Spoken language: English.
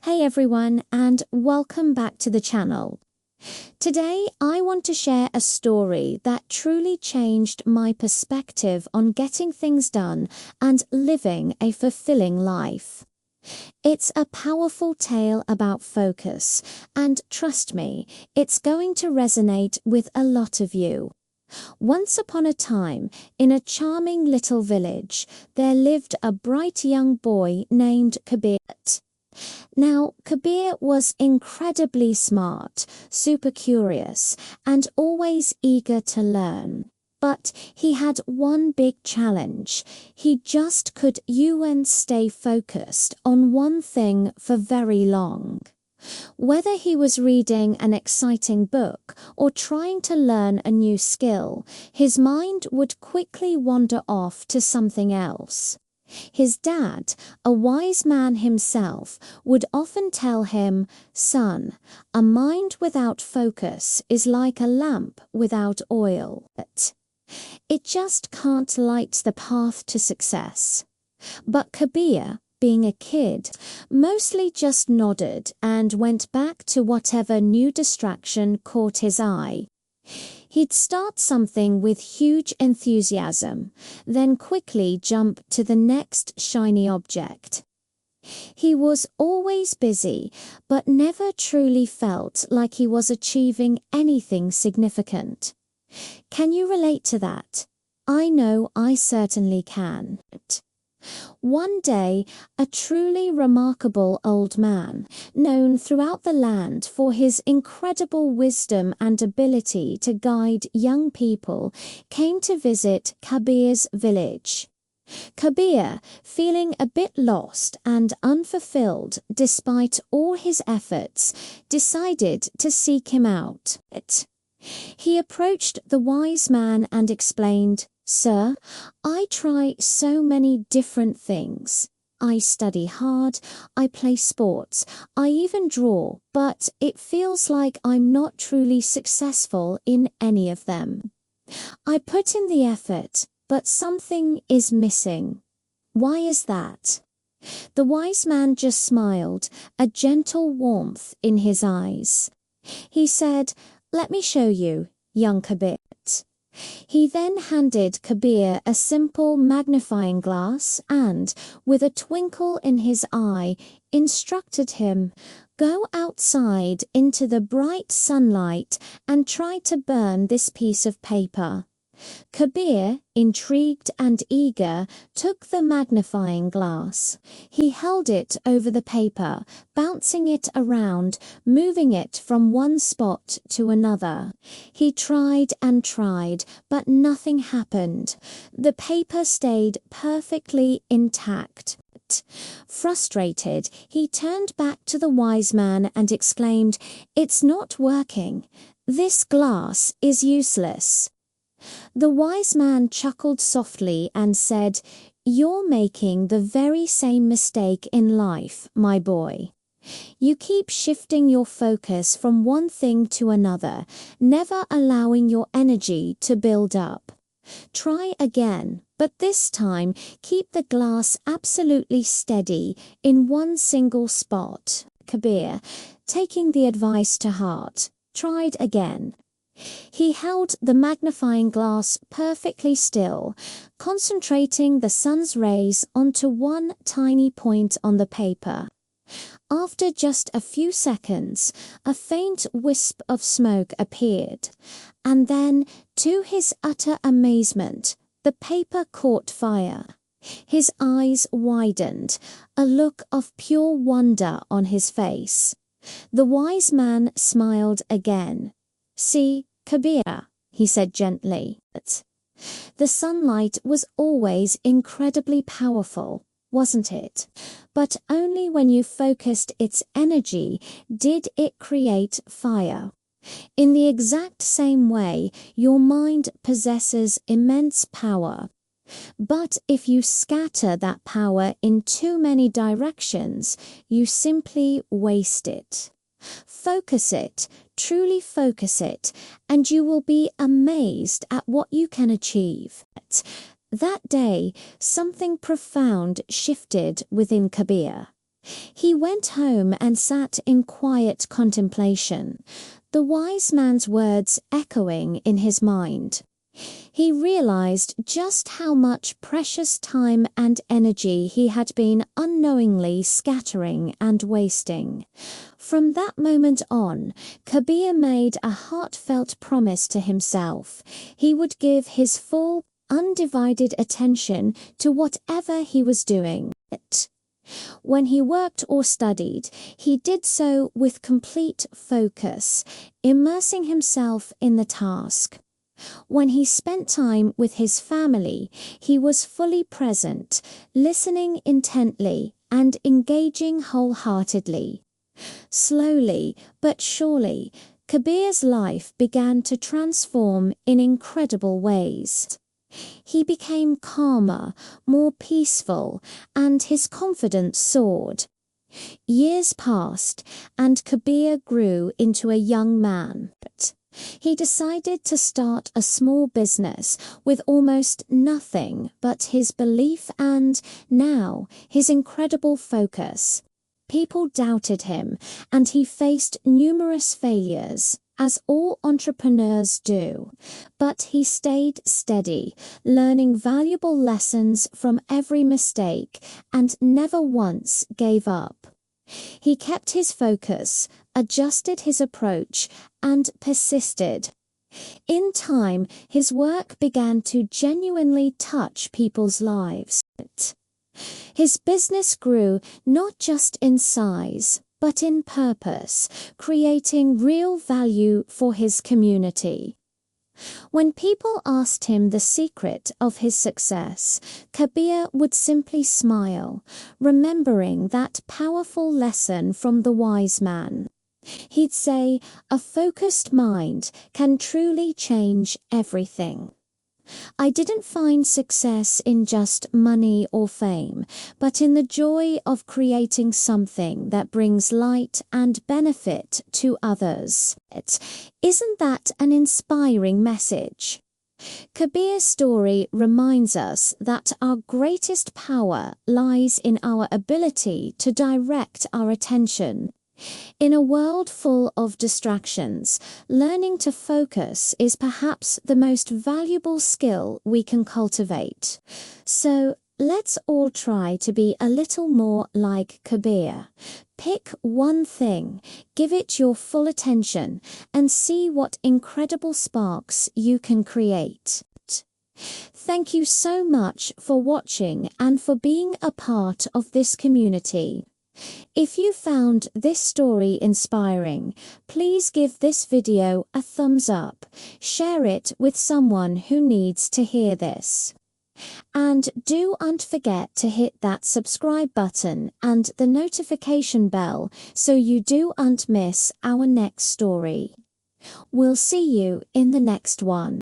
Hey everyone, and welcome back to the channel. Today I want to share a story that truly changed my perspective on getting things done and living a fulfilling life. It's a powerful tale about focus, and trust me, it's going to resonate with a lot of you. Once upon a time, in a charming little village, there lived a bright young boy named Kabir. Now, Kabir was incredibly smart, super curious, and always eager to learn. But he had one big challenge. He just couldn't stay focused on one thing for very long. Whether he was reading an exciting book or trying to learn a new skill, his mind would quickly wander off to something else. His dad, a wise man himself, would often tell him, "Son, a mind without focus is like a lamp without oil. It just can't light the path to success." But Kabir, being a kid, mostly just nodded and went back to whatever new distraction caught his eye. He'd start something with huge enthusiasm, then quickly jump to the next shiny object. He was always busy, but never truly felt like he was achieving anything significant. Can you relate to that? I know I certainly can. One day, a truly remarkable old man, known throughout the land for his incredible wisdom and ability to guide young people, came to visit Kabir's village. Kabir, feeling a bit lost and unfulfilled despite all his efforts, decided to seek him out. He approached the wise man and explained, "Sir, I try so many different things. I study hard, I play sports, I even draw, but it feels like I'm not truly successful in any of them. I put in the effort, but something is missing. Why is that?" The wise man just smiled, a gentle warmth in his eyes. He said, "Let me show you, young Kabir." He then handed Kabir a simple magnifying glass and, with a twinkle in his eye, instructed him, "Go outside into the bright sunlight and try to burn this piece of paper." Kabir, intrigued and eager, took the magnifying glass. He held it over the paper, bouncing it around, moving it from one spot to another. He tried and tried, but nothing happened. The paper stayed perfectly intact. Frustrated, he turned back to the wise man and exclaimed, "It's not working. This glass is useless." The wise man chuckled softly and said, "You're making the very same mistake in life, my boy. You keep shifting your focus from one thing to another, never allowing your energy to build up. Try again, but this time keep the glass absolutely steady in one single spot." Kabir, taking the advice to heart, tried again. He held the magnifying glass perfectly still, concentrating the sun's rays onto one tiny point on the paper. After just a few seconds, a faint wisp of smoke appeared, and then, to his utter amazement, the paper caught fire. His eyes widened, a look of pure wonder on his face. The wise man smiled again. "See, Kabir," he said gently, "the sunlight was always incredibly powerful, wasn't it? But only when you focused its energy did it create fire. In the exact same way, your mind possesses immense power. But if you scatter that power in too many directions, you simply waste it. Focus it, truly focus it, and you will be amazed at what you can achieve." That day, something profound shifted within Kabir. He went home and sat in quiet contemplation, the wise man's words echoing in his mind. He realized just how much precious time and energy he had been unknowingly scattering and wasting. From that moment on, Kabir made a heartfelt promise to himself. He would give his full, undivided attention to whatever he was doing. When he worked or studied, he did so with complete focus, immersing himself in the task. When he spent time with his family, he was fully present, listening intently and engaging wholeheartedly. Slowly but surely, Kabir's life began to transform in incredible ways. He became calmer, more peaceful, and his confidence soared. Years passed, and Kabir grew into a young man. He decided to start a small business with almost nothing but his belief and, now, his incredible focus. People doubted him, and he faced numerous failures, as all entrepreneurs do. But he stayed steady, learning valuable lessons from every mistake, and never once gave up. He kept his focus, adjusted his approach, and persisted. In time, his work began to genuinely touch people's lives. His business grew not just in size, but in purpose, creating real value for his community. When people asked him the secret of his success, Kabir would simply smile, remembering that powerful lesson from the wise man. He'd say, "A focused mind can truly change everything." I didn't find success in just money or fame, but in the joy of creating something that brings light and benefit to others. Isn't that an inspiring message? Kabir's story reminds us that our greatest power lies in our ability to direct our attention. In a world full of distractions, learning to focus is perhaps the most valuable skill we can cultivate. So, let's all try to be a little more like Kabir. Pick one thing, give it your full attention, and see what incredible sparks you can create. Thank you so much for watching and for being a part of this community. If you found this story inspiring, please give this video a thumbs up, share it with someone who needs to hear this. And don't forget to hit that subscribe button and the notification bell so you don't miss our next story. We'll see you in the next one.